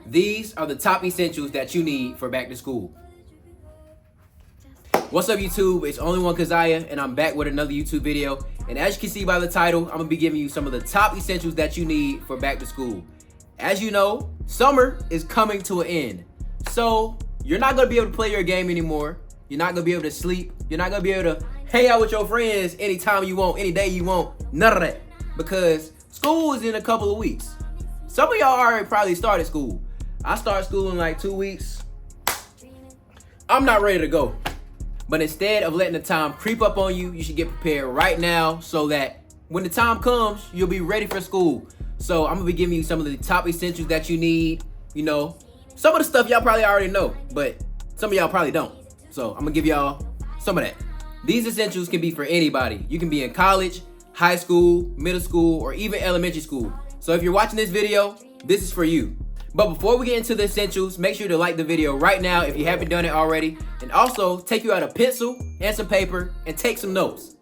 These are the top essentials that you need for back to school. What's up YouTube, it's Only One Keziah and I'm back with another YouTube video. And as you can see by the title, I'm gonna be giving you some of the top essentials that you need for back to school. As you know, summer is coming to an end. So you're not gonna be able to play your game anymore. You're not gonna be able to sleep. You're not gonna be able to hang out with your friends anytime you want, any day you want, none of that. Because school is in a couple of weeks. Some of y'all already probably started school. I start school in like 2 weeks. I'm not ready to go. But instead of letting the time creep up on you, you should get prepared right now so that when the time comes, you'll be ready for school. So I'm gonna be giving you some of the top essentials that you need. You know, some of the stuff y'all probably already know, but some of y'all probably don't. So I'm gonna give y'all some of that. These essentials can be for anybody. You can be in college, high school, middle school, or even elementary school. So if you're watching this video, this is for you. But before we get into the essentials, make sure to like the video right now if you haven't done it already. And also, take you out a pencil and some paper and take some notes.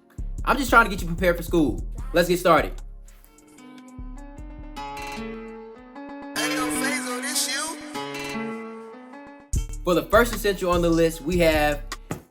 I'm just trying to get you prepared for school. Let's get started. For the first essential on the list, we have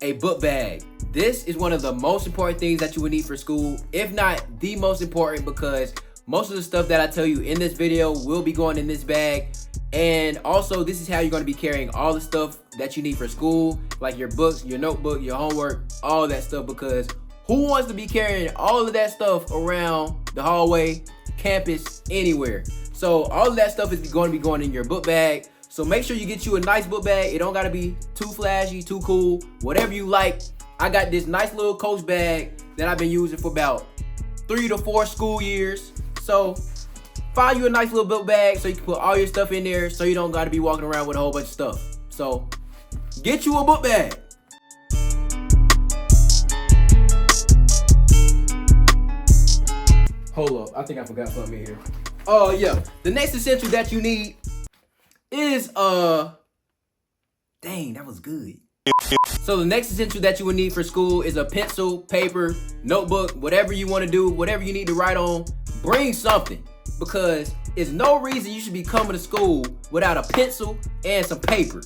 a book bag. This is one of the most important things that you would need for school, if not the most important, because most of the stuff that I tell you in this video will be going in this bag. And also, this is how you're going to be carrying all the stuff that you need for school, like your books, your notebook, your homework, all that stuff, because who wants to be carrying all of that stuff around the hallway, campus, anywhere? So all of that stuff is going to be going in your book bag. So make sure you get you a nice book bag. It don't got to be too flashy, too cool, whatever you like. I got this nice little Coach bag that I've been using for about 3 to 4 school years. So find you a nice little book bag so you can put all your stuff in there so you don't got to be walking around with a whole bunch of stuff. So get you a book bag. Hold up, I think I forgot something in here. Oh yeah, the next essential that you need is dang, that was good. So the next essential that you would need for school is a pencil, paper, notebook, whatever you want to do, whatever you need to write on. Bring something, because there's no reason you should be coming to school without a pencil and some paper.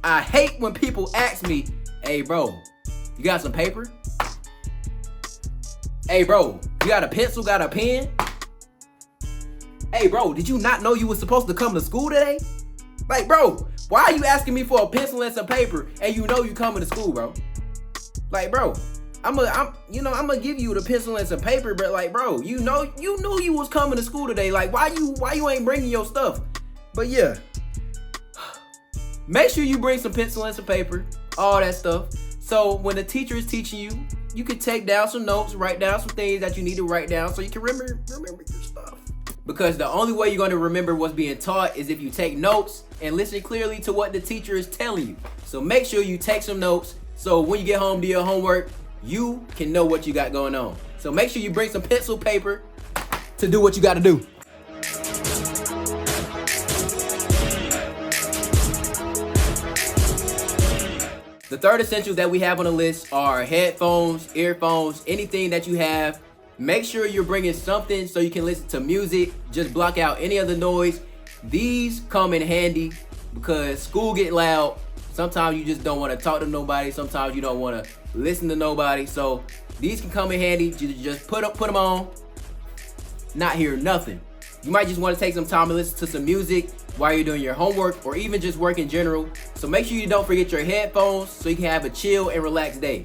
I hate when people ask me, hey bro, you got some paper? Hey bro, you got a pencil, got a pen? Hey bro, did you not know you were supposed to come to school today? Like bro, why are you asking me for a pencil and some paper and you know you coming to school, bro? Like bro, I'm gonna give you the pencil and some paper, but like bro, you knew you was coming to school today. Like why you ain't bringing your stuff? But yeah, make sure you bring some pencil and some paper, all that stuff. So when the teacher is teaching you, you can take down some notes, write down some things that you need to write down so you can remember your stuff. Because the only way you're going to remember what's being taught is if you take notes and listen clearly to what the teacher is telling you. So make sure you take some notes so when you get home to your homework, you can know what you got going on. So make sure you bring some pencil, paper to do what you got to do. The third essential that we have on the list are headphones, earphones, anything that you have. Make sure you're bringing something so you can listen to music. Just block out any other noise. These come in handy because school get loud. Sometimes you just don't want to talk to nobody. Sometimes you don't want to listen to nobody. So these can come in handy. You just put them on, not hear nothing. You might just want to take some time to listen to some music while you're doing your homework or even just work in general. So make sure you don't forget your headphones so you can have a chill and relaxed day.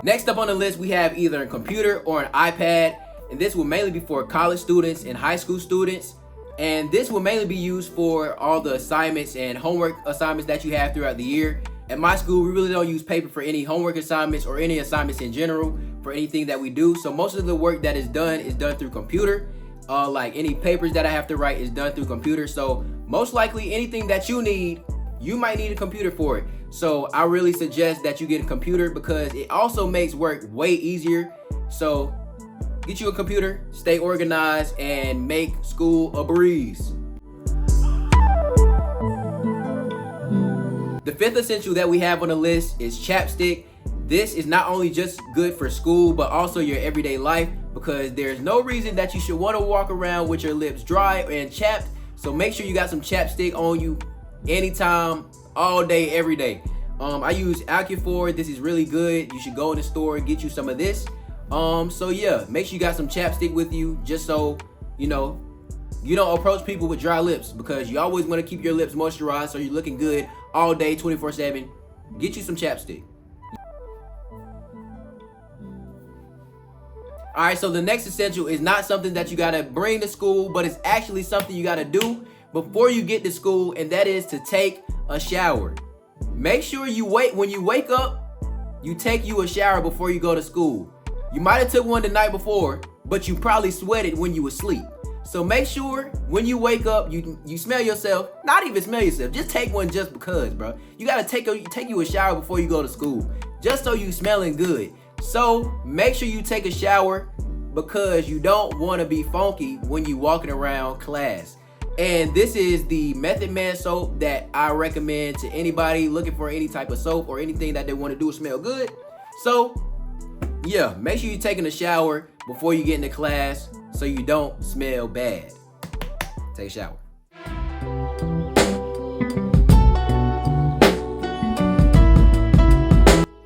Next up on the list, we have either a computer or an iPad, and this will mainly be for college students and high school students. And this will mainly be used for all the assignments and homework assignments that you have throughout the year. At my school, we really don't use paper for any homework assignments or any assignments in general for anything that we do. So most of the work that is done through computer. Like any papers that I have to write is done through computer. So most likely anything that you need, you might need a computer for it. So I really suggest that you get a computer because it also makes work way easier. So get you a computer, stay organized, and make school a breeze. The fifth essential that we have on the list is chapstick. This is not only just good for school, but also your everyday life, because there's no reason that you should want to walk around with your lips dry and chapped. So make sure you got some chapstick on you anytime, all day, every day. I use Alkafor. This is really good. You should go in the store and get you some of this. So yeah, make sure you got some chapstick with you, just so you know you don't approach people with dry lips, because you always want to keep your lips moisturized so you're looking good all day, 24/7. Get you some chapstick. All right, so the next essential is not something that you gotta bring to school, but it's actually something you gotta do before you get to school, and that is to take a shower. Make sure when you wake up, you take you a shower before you go to school. You might have took one the night before, but you probably sweated when you were asleep. So make sure when you wake up, you smell yourself. Not even smell yourself, just take one just because, bro. You gotta take you a shower before you go to school, just so you smelling good. So make sure you take a shower, because you don't want to be funky when you walking around class. And this is the Method Man soap that I recommend to anybody looking for any type of soap or anything that they want to do smell good. So yeah, make sure you're taking a shower before you get into class so you don't smell bad. Take a shower.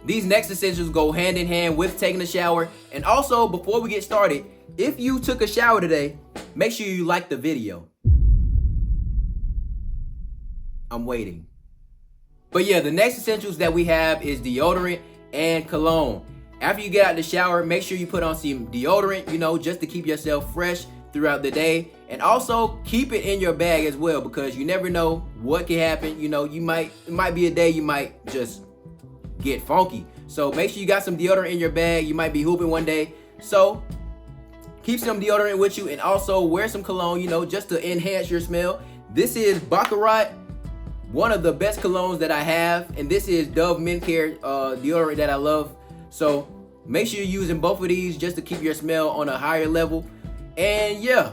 These next essentials go hand in hand with taking a shower. And also, before we get started, if you took a shower today, make sure you like the video. I'm waiting. But yeah, the next essentials that we have is deodorant and cologne. After you get out of the shower, make sure you put on some deodorant, just to keep yourself fresh throughout the day. And also keep it in your bag as well, because you never know what can happen. It might be a day you might just get funky. So make sure you got some deodorant in your bag. You might be hooping one day. So keep some deodorant with you, and also wear some cologne, just to enhance your smell. This is Baccarat, one of the best colognes that I have, and this is Dove Men Care deodorant that I love. So make sure you're using both of these just to keep your smell on a higher level. And yeah,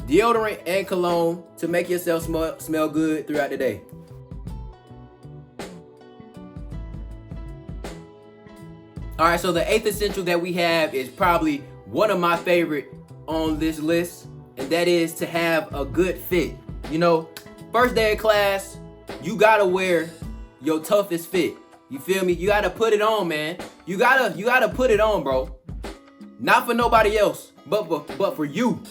deodorant and cologne to make yourself smell good throughout the day. All right, so the 8th essential that we have is probably one of my favorite on this list, and that is to have a good fit. First day of class, you gotta wear your toughest fit. You feel me? You gotta put it on, man. You gotta put it on, bro. Not for nobody else, but for you.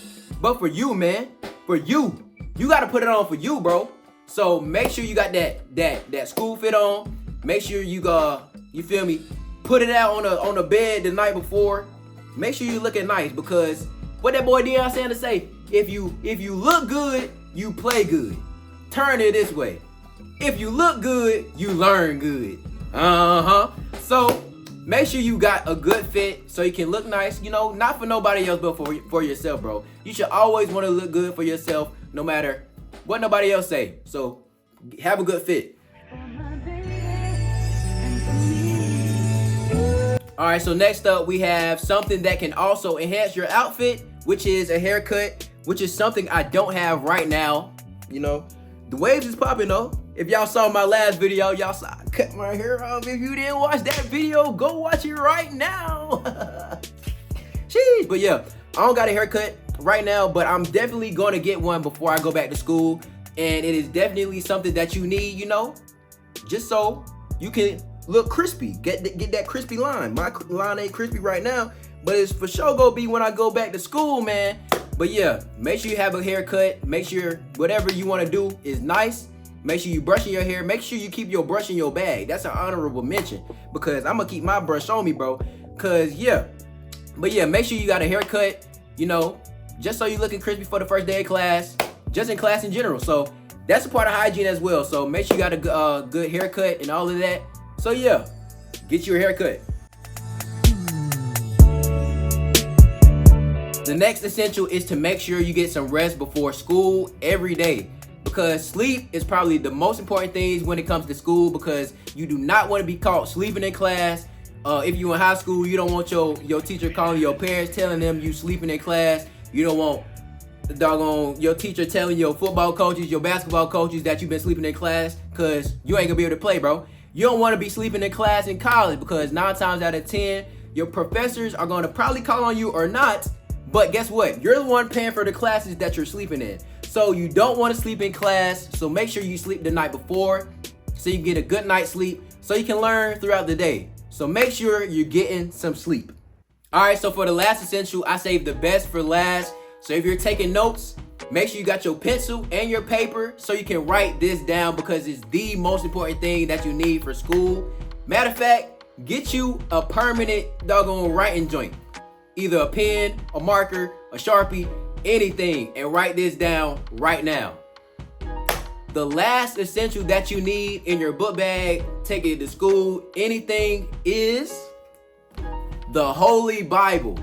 But for you, man. For you. You gotta put it on for you, bro. So make sure you got that school fit on. Make sure you feel me? Put it out on the bed the night before. Make sure you looking nice, because what that boy Deion Sanders say, if you look good, you play good. Turn it this way. If you look good, you learn good. So make sure you got a good fit so you can look nice, not for nobody else, but for yourself, bro. You should always want to look good for yourself, no matter what nobody else say. So have a good fit. All right, so next up we have something that can also enhance your outfit, which is a haircut, which is something I don't have right now. The waves is popping though. If y'all saw my last video, y'all saw I cut my hair off. If you didn't watch that video, go watch it right now. Jeez, but yeah, I don't got a haircut right now, but I'm definitely gonna get one before I go back to school. And it is definitely something that you need, just so you can look crispy, get that crispy line. My line ain't crispy right now, but it's for sure gonna be when I go back to school, man. But yeah, make sure you have a haircut. Make sure whatever you want to do is nice. Make sure you brushing your hair. Make sure you keep your brush in your bag. That's an honorable mention, because I'm gonna keep my brush on me, bro. But yeah, make sure you got a haircut, just so you looking crispy for the first day of class, just in class in general. So that's a part of hygiene as well. So make sure you got a good haircut and all of that. So yeah, get your haircut. The next essential is to make sure you get some rest before school every day, because sleep is probably the most important things when it comes to school, because you do not want to be caught sleeping in class. If you in high school, you don't want your teacher calling your parents telling them you sleeping in class. You don't want the doggone your teacher telling your football coaches, your basketball coaches that you've been sleeping in class, because you ain't gonna be able to play, bro. You don't want to be sleeping in class in college because 9 times out of 10, your professors are going to probably call on you or not. But guess what? You're the one paying for the classes that you're sleeping in. So you don't want to sleep in class. So make sure you sleep the night before so you get a good night's sleep so you can learn throughout the day. So make sure you're getting some sleep. All right, so for the last essential, I saved the best for last. So if you're taking notes, make sure you got your pencil and your paper so you can write this down because it's the most important thing that you need for school. Matter of fact, get you a permanent doggone writing joint. Either a pen, a marker, a Sharpie, anything, and write this down right now. The last essential that you need in your book bag, take it to school, anything, is the Holy Bible.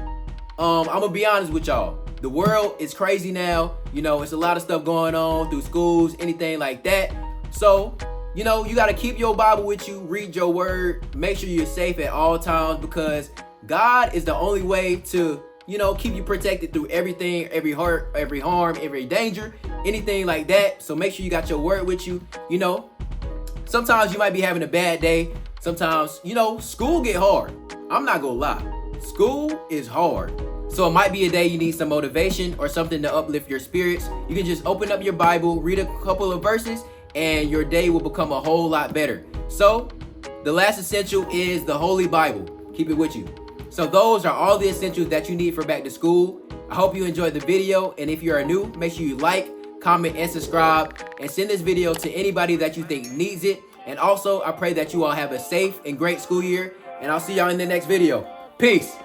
I'm gonna be honest with y'all. The world is crazy now. You know, it's a lot of stuff going on through schools, anything like that. So, you know, you gotta keep your Bible with you, read your word, make sure you're safe at all times because God is the only way to, you know, keep you protected through everything, every hurt, every harm, every danger, anything like that. So make sure you got your word with you. You know, sometimes you might be having a bad day. Sometimes, you know, school get hard. I'm not gonna lie. School is hard. So it might be a day you need some motivation or something to uplift your spirits. You can just open up your Bible, read a couple of verses, and your day will become a whole lot better. So the last essential is the Holy Bible. Keep it with you. So those are all the essentials that you need for back to school. I hope you enjoyed the video. And if you are new, make sure you like, comment, and subscribe. And send this video to anybody that you think needs it. And also, I pray that you all have a safe and great school year. And I'll see y'all in the next video. Peace.